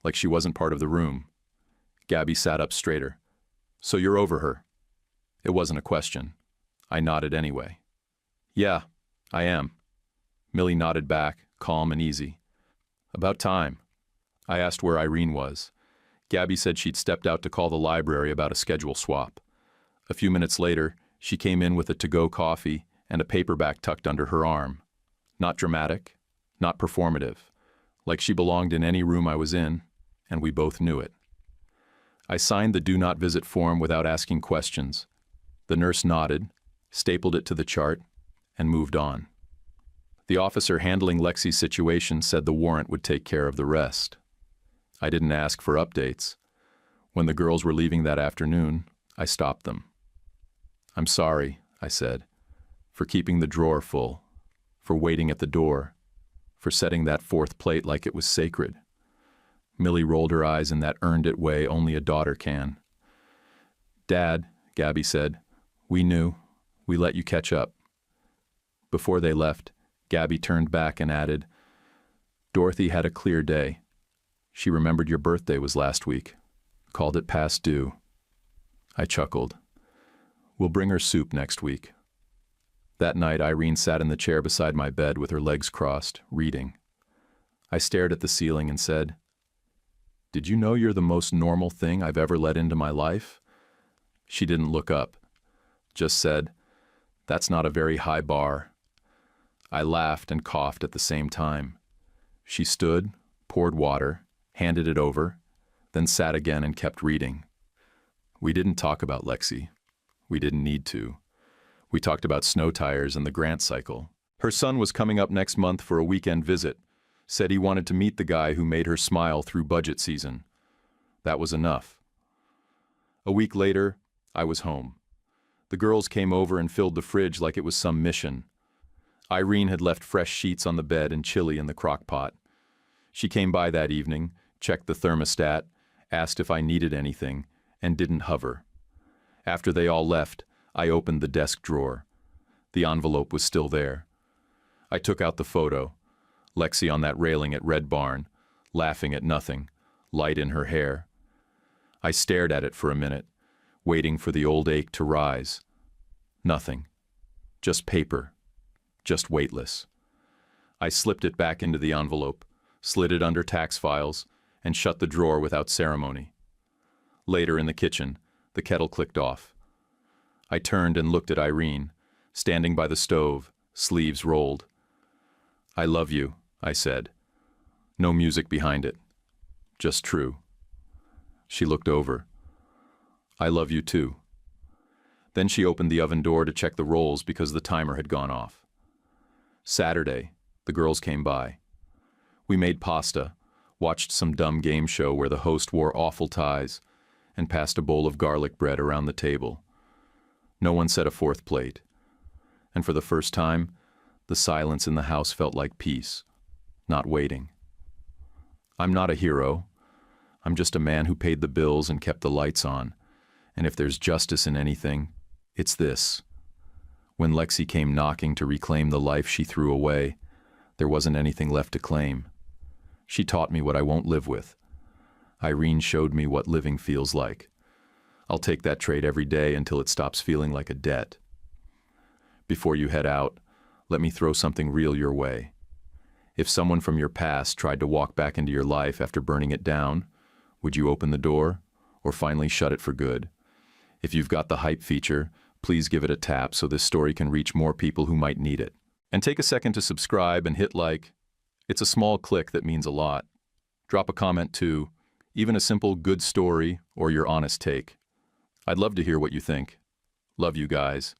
like she wasn't part of the room. Gabby sat up straighter. "So you're over her?" It wasn't a question. I nodded anyway. "Yeah, I am." Millie nodded back, calm and easy. "About time." I asked where Irene was. Gabby said she'd stepped out to call the library about a schedule swap. A few minutes later, she came in with a to-go coffee and a paperback tucked under her arm. Not dramatic, not performative, like she belonged in any room I was in, and we both knew it. I signed the do not visit form without asking questions. The nurse nodded, stapled it to the chart, and moved on. The officer handling Lexi's situation said the warrant would take care of the rest. I didn't ask for updates. When the girls were leaving that afternoon, I stopped them. "I'm sorry," I said, "for keeping the drawer full, for waiting at the door, for setting that fourth plate like it was sacred." Millie rolled her eyes in that earned-it way only a daughter can. "Dad," Gabby said, "we knew. We let you catch up." Before they left, Gabby turned back and added, "Dorothy had a clear day. She remembered your birthday was last week. Called it past due." I chuckled. "We'll bring her soup next week." That night, Irene sat in the chair beside my bed with her legs crossed, reading. I stared at the ceiling and said, "Did you know you're the most normal thing I've ever let into my life?" She didn't look up, just said, "That's not a very high bar." I laughed and coughed at the same time. She stood, poured water, handed it over, then sat again and kept reading. We didn't talk about Lexi. We didn't need to. We talked about snow tires and the grant cycle. Her son was coming up next month for a weekend visit. Said he wanted to meet the guy who made her smile through budget season. That was enough. A week later, I was home. The girls came over and filled the fridge like it was some mission. Irene had left fresh sheets on the bed and chili in the crock pot. She came by that evening, checked the thermostat, asked if I needed anything, and didn't hover. After they all left, I opened the desk drawer. The envelope was still there. I took out the photo. Lexi on that railing at Red Barn, laughing at nothing, light in her hair. I stared at it for a minute, waiting for the old ache to rise. Nothing. Just paper. Just weightless. I slipped it back into the envelope, slid it under tax files, and shut the drawer without ceremony. Later in the kitchen, the kettle clicked off. I turned and looked at Irene, standing by the stove, sleeves rolled. "I love you," I said. No music behind it. Just true. She looked over. "I love you too." Then she opened the oven door to check the rolls because the timer had gone off. Saturday, the girls came by. We made pasta, watched some dumb game show where the host wore awful ties, and passed a bowl of garlic bread around the table. No one set a fourth plate. And for the first time, the silence in the house felt like peace, not waiting. I'm not a hero. I'm just a man who paid the bills and kept the lights on. And if there's justice in anything, it's this. When Lexi came knocking to reclaim the life she threw away, there wasn't anything left to claim. She taught me what I won't live with. Irene showed me what living feels like. I'll take that trait every day until it stops feeling like a debt. Before you head out, let me throw something real your way. If someone from your past tried to walk back into your life after burning it down, would you open the door or finally shut it for good? If you've got the hype feature, please give it a tap so this story can reach more people who might need it. And take a second to subscribe and hit like. It's a small click that means a lot. Drop a comment too, even a simple good story or your honest take. I'd love to hear what you think. Love you guys.